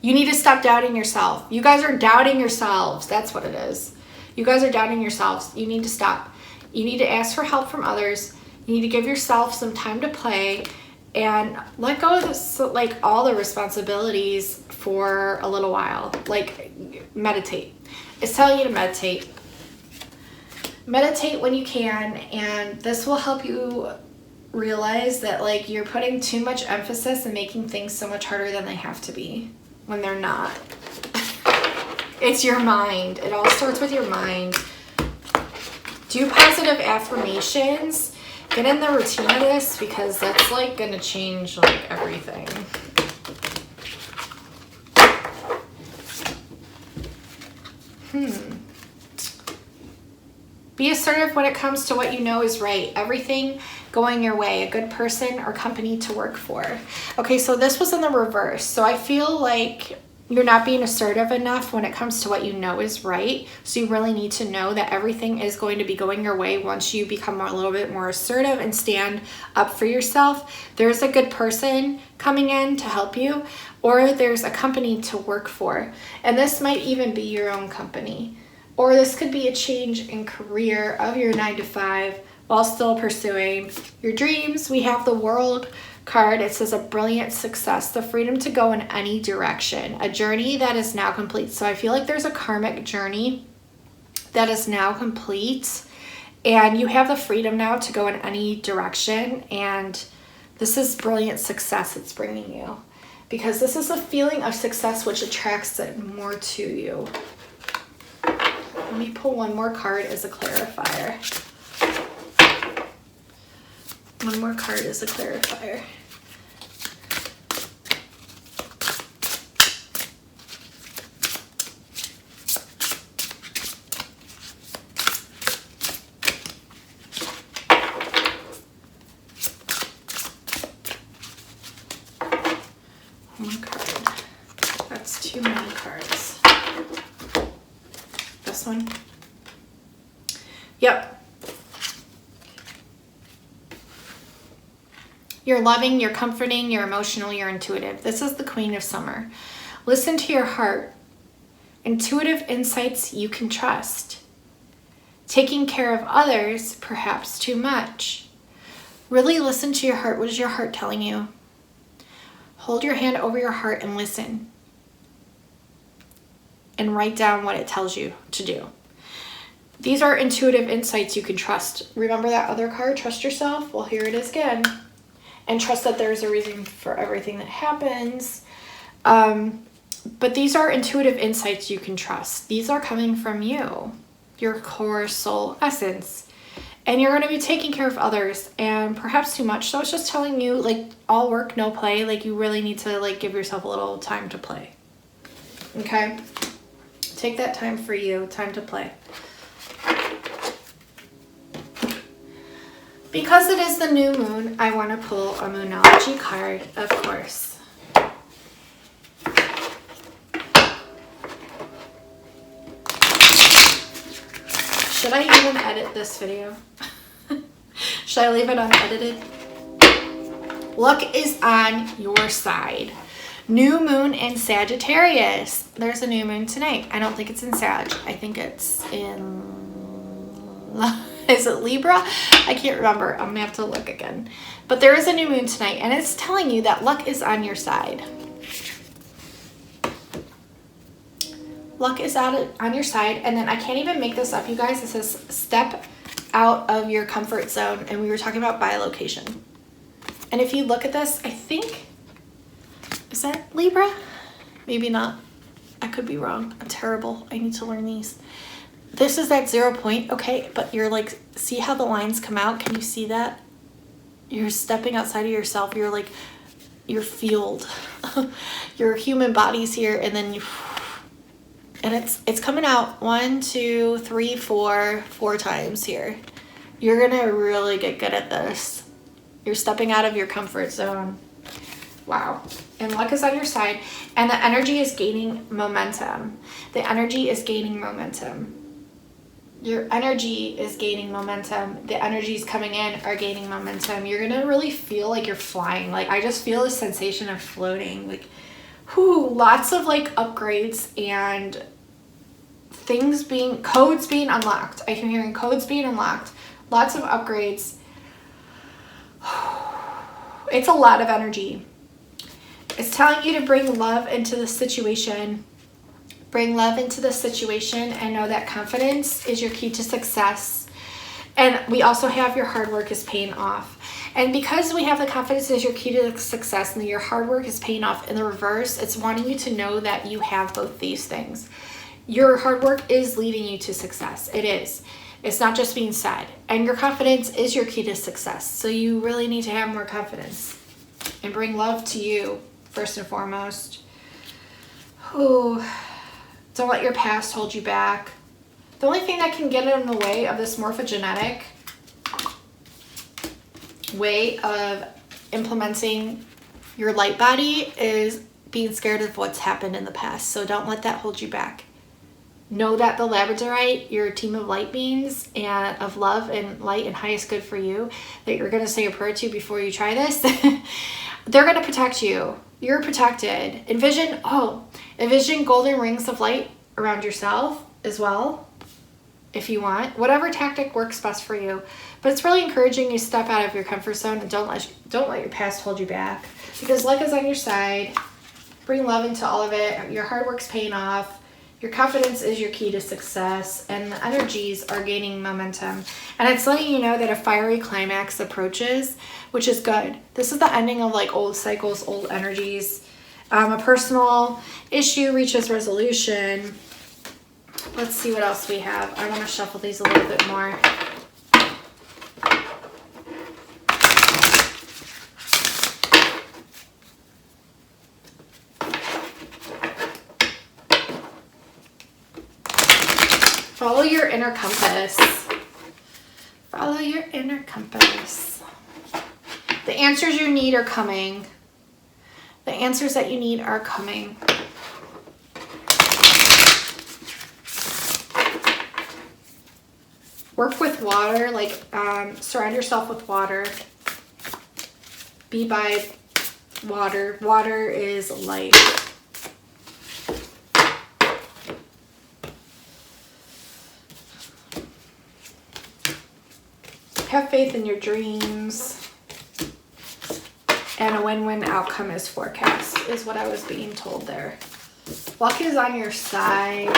You need to stop doubting yourself. You guys are doubting yourselves. That's what it is. You guys are doubting yourselves. You need to stop. You need to ask for help from others. You need to give yourself some time to play and let go of this, like all the responsibilities for a little while. Like meditate. It's telling you to meditate. Meditate when you can, and this will help you realize that like you're putting too much emphasis and making things so much harder than they have to be when they're not. It's your mind. It all starts with your mind. Do positive affirmations. Get in the routine of this, because that's like gonna change like everything. Be assertive when it comes to what you know is right. Everything going your way, a good person or company to work for. Okay, so this was in the reverse. So I feel like you're not being assertive enough when it comes to what you know is right. So you really need to know that everything is going to be going your way once you become a little bit more assertive and stand up for yourself. There's a good person coming in to help you, or there's a company to work for. And this might even be your own company. Or this could be a change in career of your 9-to-5 while still pursuing your dreams. We have the World card. It says a brilliant success, the freedom to go in any direction, a journey that is now complete. So I feel like there's a karmic journey that is now complete, and you have the freedom now to go in any direction. And this is brilliant success it's bringing you, because this is a feeling of success which attracts it more to you. Let me pull one more card as a clarifier. One more card as a clarifier. One card. That's too many cards. This one? Yep. You're loving, you're comforting, you're emotional, you're intuitive. This is the Queen of Summer. Listen to your heart. Intuitive insights you can trust. Taking care of others, perhaps too much. Really listen to your heart. What is your heart telling you? Hold your hand over your heart and listen. And write down what it tells you to do. These are intuitive insights you can trust. Remember that other card, trust yourself? Well, here it is again. And trust that there's a reason for everything that happens. But these are intuitive insights you can trust. These are coming from you, your core soul essence. And you're going to be taking care of others, and perhaps too much. So it's just telling you, like, all work, no play. Like, you really need to, like, give yourself a little time to play. Okay? Take that time for you, time to play. Because it is the new moon, I want to pull a Moonology card, of course. Should I even edit this video? Should I leave it unedited? Luck is on your side. New moon in Sagittarius. There's a new moon tonight. I don't think it's in Sag. I think it's in... Is it Libra? I can't remember. I'm gonna have to look again. But there is a new moon tonight, and it's telling you that luck is on your side. Luck is out on your side. And then I can't even make this up, you guys. It says step out of your comfort zone. And we were talking about bilocation. And if you look at this, I think, is that Libra? Maybe not. I could be wrong. I'm terrible. I need to learn these. This is at 0 point, okay, but you're like, see how the lines come out? Can you see that? You're stepping outside of yourself. You're like, your field. Your human body's here, and then you, and it's coming out 1, 2, 3, 4 times here. You're gonna really get good at this. You're stepping out of your comfort zone. Wow. And luck is on your side, and the energy is gaining momentum. The energy is gaining momentum. Your energy is gaining momentum. The energies coming in are gaining momentum. You're going to really feel like you're flying. Like, I just feel the sensation of floating. Like, whoo, lots of like upgrades and things being, codes being unlocked. I am hearing codes being unlocked. Lots of upgrades. It's a lot of energy. It's telling you to bring love into the situation. Bring love into the situation, and know that confidence is your key to success. And we also have your hard work is paying off. And because we have the confidence is your key to success, and your hard work is paying off in the reverse, it's wanting you to know that you have both these things. Your hard work is leading you to success. It is. It's not just being said. And your confidence is your key to success. So you really need to have more confidence and bring love to you first and foremost. Ooh. Don't let your past hold you back. The only thing that can get in the way of this morphogenetic way of implementing your light body is being scared of what's happened in the past. So don't let that hold you back. Know that the Labradorite, your team of light beings and of love and light and highest good for you, that you're going to say a prayer to before you try this, they're going to protect you. You're protected. Envision golden rings of light around yourself as well, if you want. Whatever tactic works best for you. But it's really encouraging you to step out of your comfort zone and don't let your past hold you back. Because luck is on your side. Bring love into all of it. Your hard work's paying off. Your confidence is your key to success, and the energies are gaining momentum. And it's letting you know that a fiery climax approaches, which is good. This is the ending of like old cycles, old energies. A personal issue reaches resolution. Let's see what else we have. I want to shuffle these a little bit more. Follow your inner compass. Follow your inner compass. The answers you need are coming. The answers that you need are coming. Work with water, like surround yourself with water. Be by water. Water is life. Have faith in your dreams. And a win-win outcome is forecast, is what I was being told there. Luck is on your side.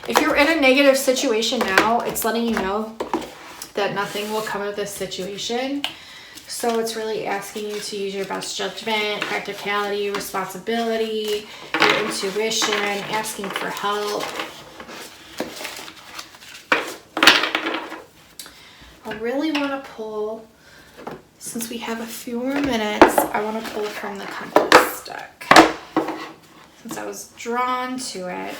If you're in a negative situation now, it's letting you know that nothing will come of this situation. So it's really asking you to use your best judgment, practicality, responsibility, your intuition, asking for help. I really want to pull, since we have a few more minutes, I want to pull from the compass deck. Since I was drawn to it,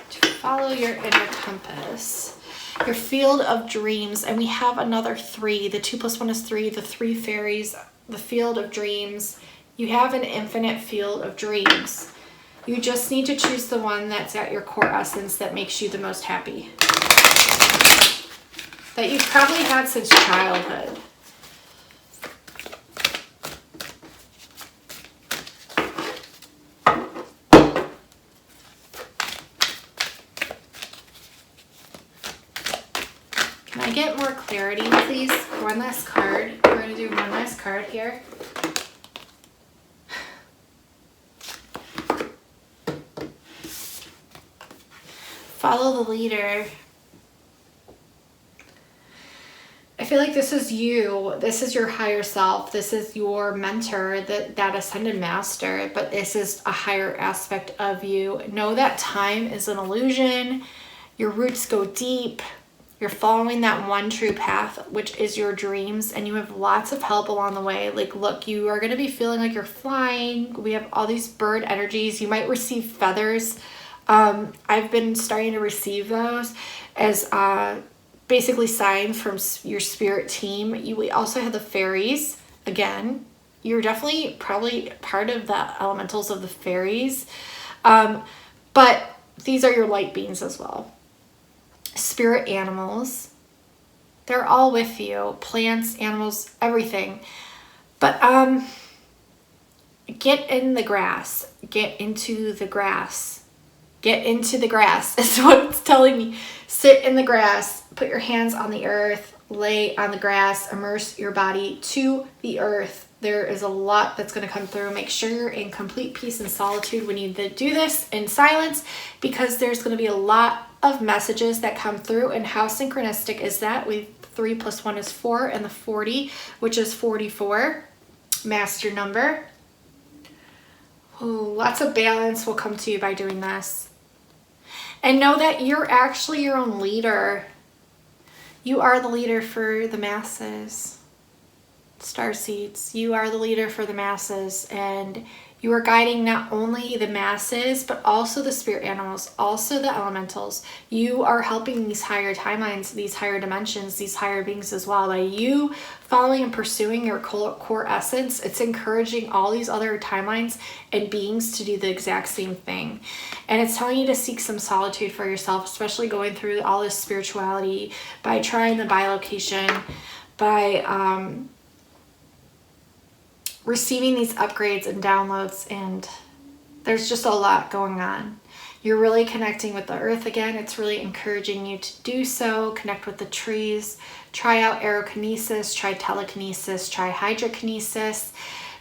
to follow your inner compass, your field of dreams, and we have another 3. The 2 + 1 is 3, the 3 fairies, the field of dreams. You have an infinite field of dreams. You just need to choose the one that's at your core essence that makes you the most happy. That you've probably had since childhood. Can I get more clarity, please? One last card. We're going to do one last card here. Follow the leader. I feel like this is you. This is your higher self. This is your mentor, that ascended master, but this is a higher aspect of you. Know that time is an illusion. Your roots go deep. You're following that one true path, which is your dreams, and you have lots of help along the way. Like, look, you are going to be feeling like you're flying. We have all these bird energies. You might receive feathers. I've been starting to receive those as basically signs from your spirit team. We also have the fairies. Again, you're definitely probably part of the elementals of the fairies. But these are your light beings as well. Spirit animals. They're all with you. Plants, animals, everything. But get in the grass. Get into the grass. Get into the grass is what it's telling me. Sit in the grass. Put your hands on the earth. Lay on the grass. Immerse your body to the earth. There is a lot that's going to come through. Make sure you're in complete peace and solitude when you do this in silence, because there's going to be a lot of messages that come through. And how synchronistic is that? 3 + 1 is 4, and the 40, which is 44, master number. Ooh, lots of balance will come to you by doing this. And know that you're actually your own leader. You are the leader for the masses. Starseeds, you are the leader for the masses, and You are guiding not only the masses, but also the spirit animals, also the elementals. You are helping these higher timelines, these higher dimensions, these higher beings as well. By you following and pursuing your core essence, it's encouraging all these other timelines and beings to do the exact same thing. And it's telling you to seek some solitude for yourself, especially going through all this spirituality, by trying the bilocation, by receiving these upgrades and downloads, and there's just a lot going on. You're really connecting with the earth again. It's really encouraging you to do so. Connect with the trees. Try out aerokinesis, try telekinesis, try hydrokinesis,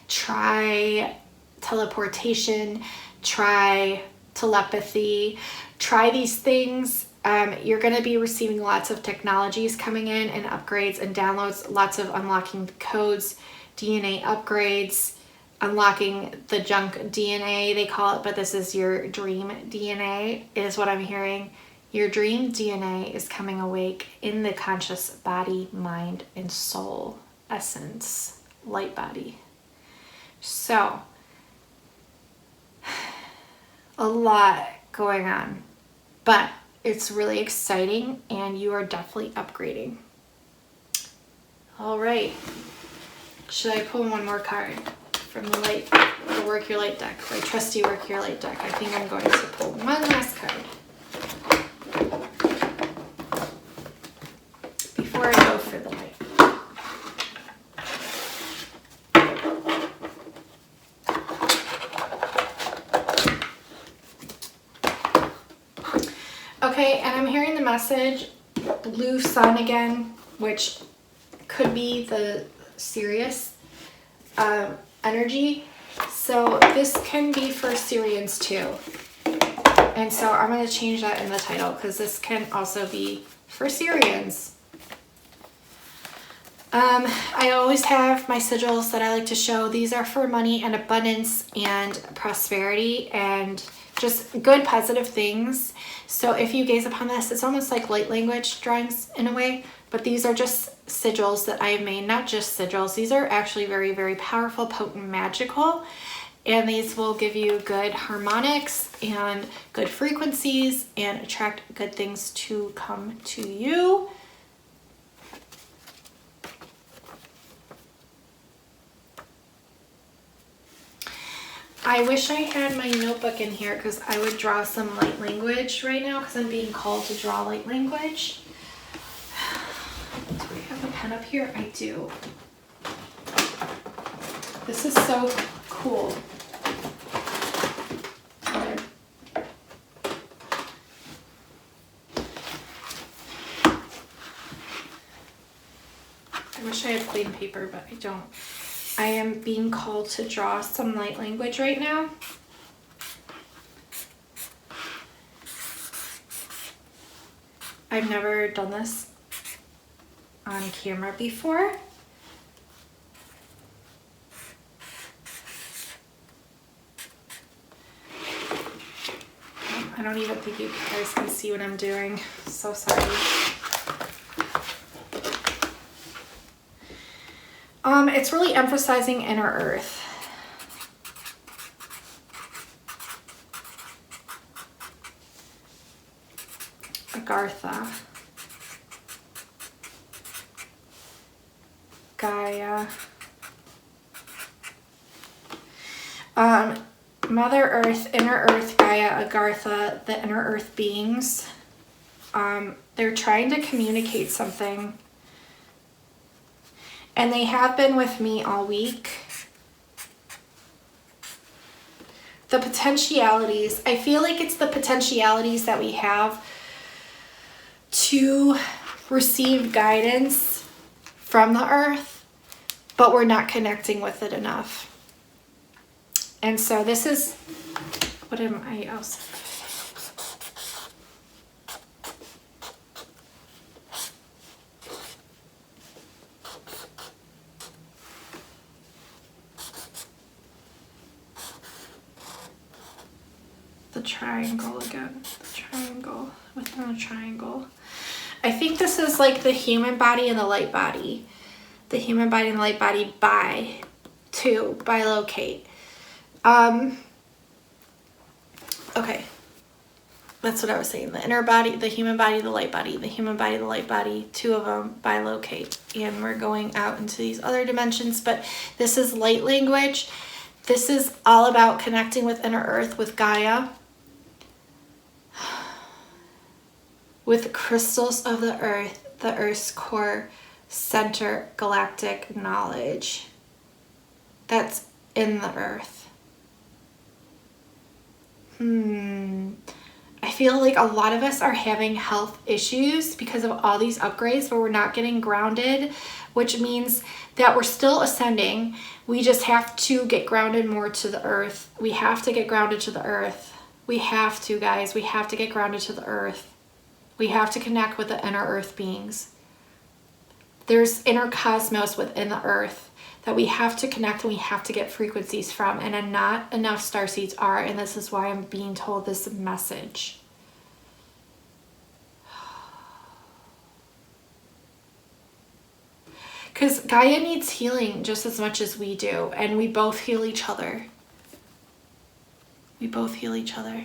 try teleportation, try telepathy. Try these things. You're going to be receiving lots of technologies coming in and upgrades and downloads, lots of unlocking codes, DNA upgrades, unlocking the junk DNA, they call it, but this is your dream DNA, is what I'm hearing. Your dream DNA is coming awake in the conscious body, mind, and soul essence, light body. So, a lot going on, but it's really exciting, and you are definitely upgrading. All right. Should I pull one more card from the Work Your Light deck, my trusty Work Your Light deck? I think I'm going to pull one last card before I go for the light. Okay, and I'm hearing the message, blue sun again, which could be the Sirius energy. So this can be for Sirians too. And so I'm going to change that in the title because this can also be for Sirians. I always have my sigils that I like to show. These are for money and abundance and prosperity and just good positive things. So if you gaze upon this, it's almost like light language drawings in a way, but these are just sigils that I have made, not just sigils. These are actually very, very powerful, potent, magical, and these will give you good harmonics and good frequencies and attract good things to come to you. I wish I had my notebook in here because I would draw some light language right now because I'm being called to draw light language. Do I have a pen up here? I do. This is so cool. I wish I had plain paper, but I don't. I am being called to draw some light language right now. I've never done this on camera before. I don't even think you guys can see what I'm doing. So sorry. It's really emphasizing inner earth. Agartha. Gaia. Mother Earth, Inner Earth, Gaia, Agartha, the Inner Earth beings. They're trying to communicate something. And they have been with me all week. The potentialities, I feel like it's the potentialities that we have to receive guidance from the earth, but we're not connecting with it enough. And so this is, what am I else? The triangle again, the triangle within a triangle. I think this is like the human body and the light body. The human body and the light body bilocate. Okay. That's what I was saying. The inner body, the human body, the light body, the human body, the light body, 2 of them bilocate. And we're going out into these other dimensions, but this is light language. This is all about connecting with inner earth, with Gaia, with the crystals of the earth's core center galactic knowledge that's in the earth. I feel like a lot of us are having health issues because of all these upgrades where we're not getting grounded, which means that we're still ascending. We just have to get grounded more to the earth. We have to get grounded to the earth. We have to, guys. We have to get grounded to the earth. We have to connect with the inner earth beings. There's inner cosmos within the earth that we have to connect and we have to get frequencies from, and not enough starseeds are, and this is why I'm being told this message. Because Gaia needs healing just as much as we do, and we both heal each other. We both heal each other.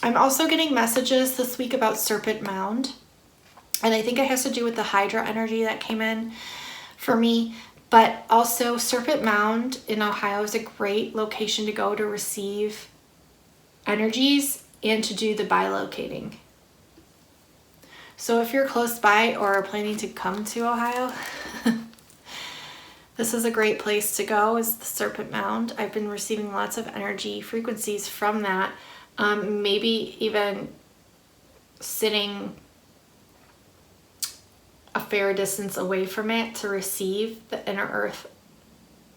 I'm also getting messages this week about Serpent Mound, and I think it has to do with the Hydra energy that came in for me, but also Serpent Mound in Ohio is a great location to go to receive energies and to do the bilocating. So if you're close by or are planning to come to Ohio, this is a great place to go, is the Serpent Mound. I've been receiving lots of energy frequencies from that. Maybe even sitting a fair distance away from it to receive the inner earth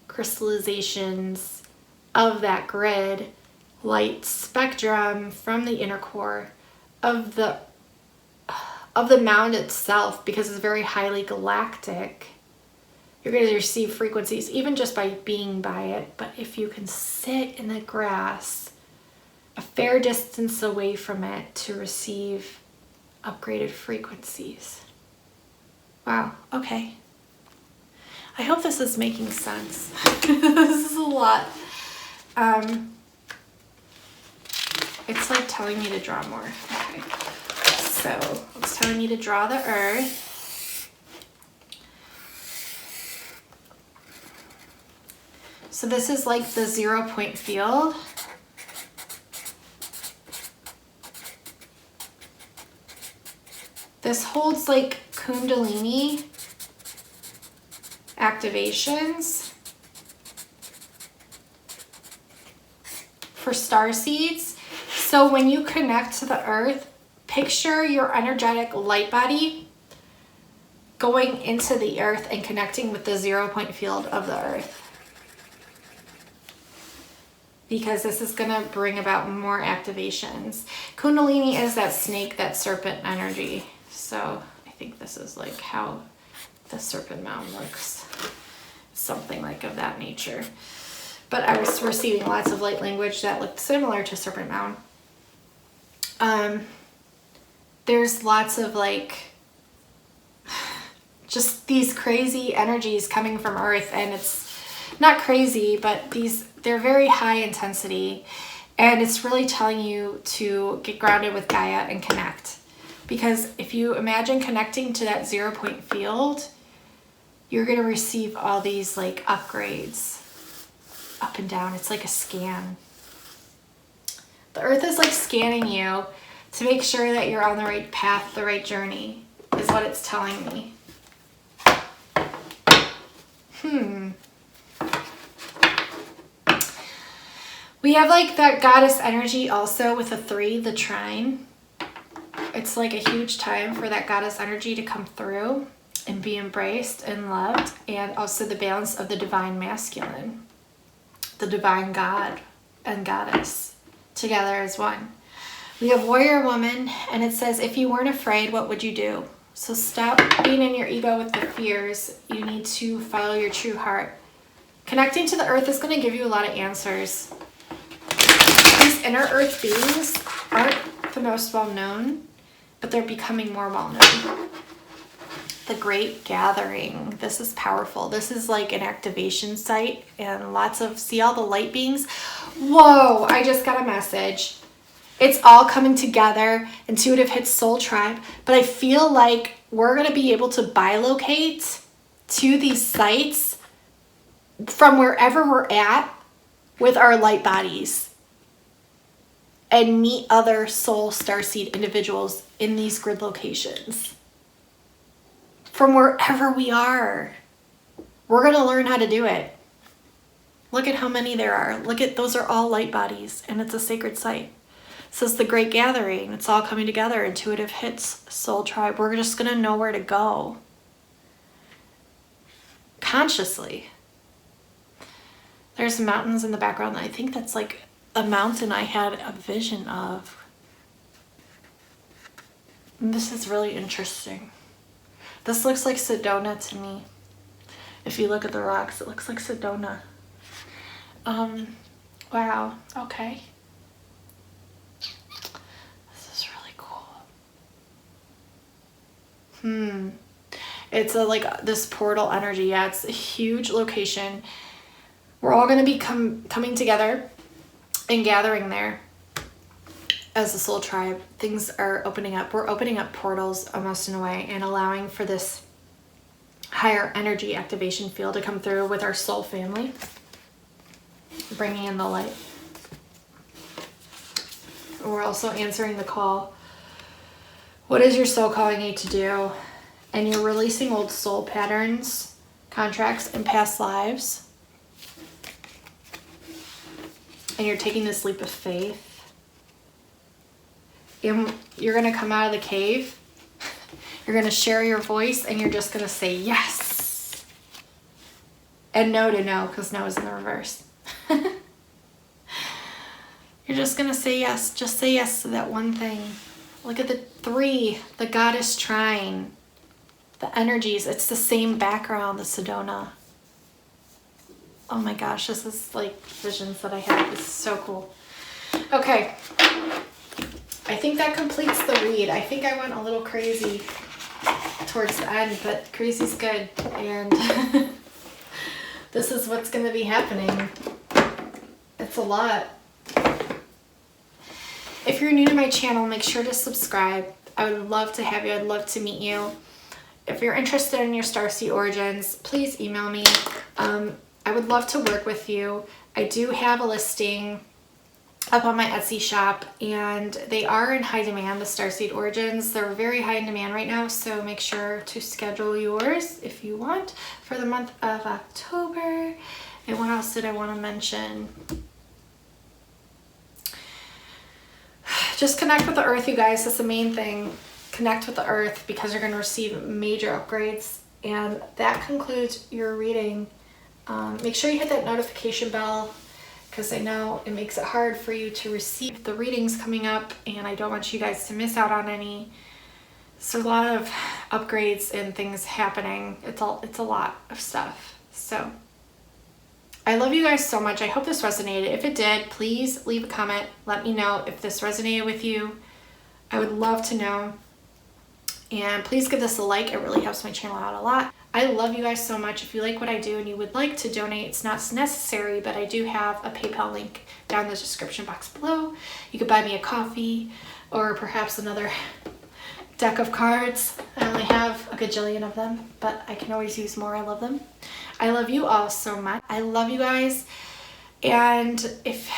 crystallizations of that grid light spectrum from the inner core of the mound itself, because it's very highly galactic. You're going to receive frequencies even just by being by it. But if you can sit in the grass a fair distance away from it to receive upgraded frequencies. Wow, okay. I hope this is making sense. This is a lot. It's like telling me to draw more. Okay. So it's telling me to draw the earth. So this is like the 0-point field. This holds like Kundalini activations for starseeds. So when you connect to the earth, picture your energetic light body going into the earth and connecting with the 0-point field of the earth. Because this is going to bring about more activations. Kundalini is that snake, that serpent energy. So I think this is like how the Serpent Mound looks. Something like of that nature. But I was receiving lots of light language that looked similar to Serpent Mound. There's lots of like just these crazy energies coming from Earth, and it's not crazy, but they're very high intensity, and it's really telling you to get grounded with Gaia and connect. Because if you imagine connecting to that 0-point field, you're going to receive all these like upgrades up and down. It's like a scan. The earth is like scanning you to make sure that you're on the right path, the right journey, is what it's telling me. We have like that goddess energy also with a 3, the trine. It's like a huge time for that goddess energy to come through and be embraced and loved, and also the balance of the divine masculine, the divine god and goddess together as one. We have warrior woman, and it says, if you weren't afraid, what would you do? So stop being in your ego with the fears. You need to follow your true heart. Connecting to the earth is going to give you a lot of answers. These inner earth beings aren't the most well known, but they're becoming more well known. The Great Gathering. This is powerful. This is like an activation site and lots of, see all the light beings? Whoa, I just got a message. It's all coming together. Intuitive hits Soul Tribe. But I feel like we're going to be able to bilocate to these sites from wherever we're at with our light bodies and meet other soul starseed individuals in these grid locations. From wherever we are. We're going to learn how to do it. Look at how many there are. Look at, those are all light bodies, and it's a sacred site. It says the Great Gathering. It's all coming together. Intuitive hits Soul Tribe. We're just going to know where to go. Consciously. There's mountains in the background. I think that's like a mountain I had a vision of. And this is really interesting. This looks like Sedona to me. If you look at the rocks, it looks like Sedona. Wow, okay. This is really cool. It's like this portal energy. Yeah, it's a huge location. We're all going to be coming together and gathering there as a soul tribe. Things are opening up. We're opening up portals almost in a way and allowing for this higher energy activation field to come through with our soul family, bringing in the light. We're also answering the call. What is your soul calling you to do? And you're releasing old soul patterns, contracts, and past lives. And you're taking this leap of faith. And you're going to come out of the cave. You're going to share your voice, and you're just going to say yes. And no to no, because no is in the reverse. You're just going to say yes. Just say yes to that one thing. Look at the 3, the goddess trine. The energies, it's the same background, the Sedona. Oh my gosh, this is like visions that I have. It's so cool. Okay. I think that completes the read. I think I went a little crazy towards the end, but crazy's good. And this is what's going to be happening. It's a lot. If you're new to my channel, make sure to subscribe. I would love to have you. I'd love to meet you. If you're interested in your starseed origins, please email me. I would love to work with you. I do have a listing up on my Etsy shop, and they are in high demand, the starseed origins. They're very high in demand right now, so make sure to schedule yours if you want for the month of October. And what else did I want to mention? Just connect with the earth, you guys. That's the main thing. Connect with the earth, because you're going to receive major upgrades. And that concludes your reading. Make sure you hit that notification bell, because I know it makes it hard for you to receive the readings coming up, and I don't want you guys to miss out on any. So a lot of upgrades and things happening. It's a lot of stuff. So I love you guys so much. I hope this resonated. If it did, please leave a comment. Let me know if this resonated with you. I would love to know. And please give this a like. It really helps my channel out a lot. I love you guys so much. If you like what I do and you would like to donate, it's not necessary, but I do have a PayPal link down in the description box below. You could buy me a coffee or perhaps another deck of cards. I only have a gajillion of them, but I can always use more. I love them. I love you all so much. I love you guys. And if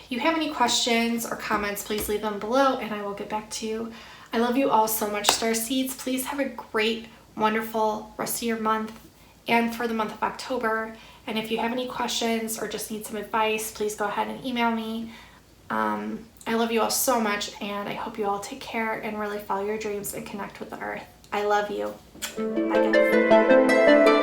you have any questions or comments, please leave them below and I will get back to you. I love you all so much, Starseeds. Please have a great, wonderful rest of your month and for the month of October. And if you have any questions or just need some advice, please go ahead and email me. I love you all so much, and I hope you all take care and really follow your dreams and connect with the earth. I love you. Bye, guys.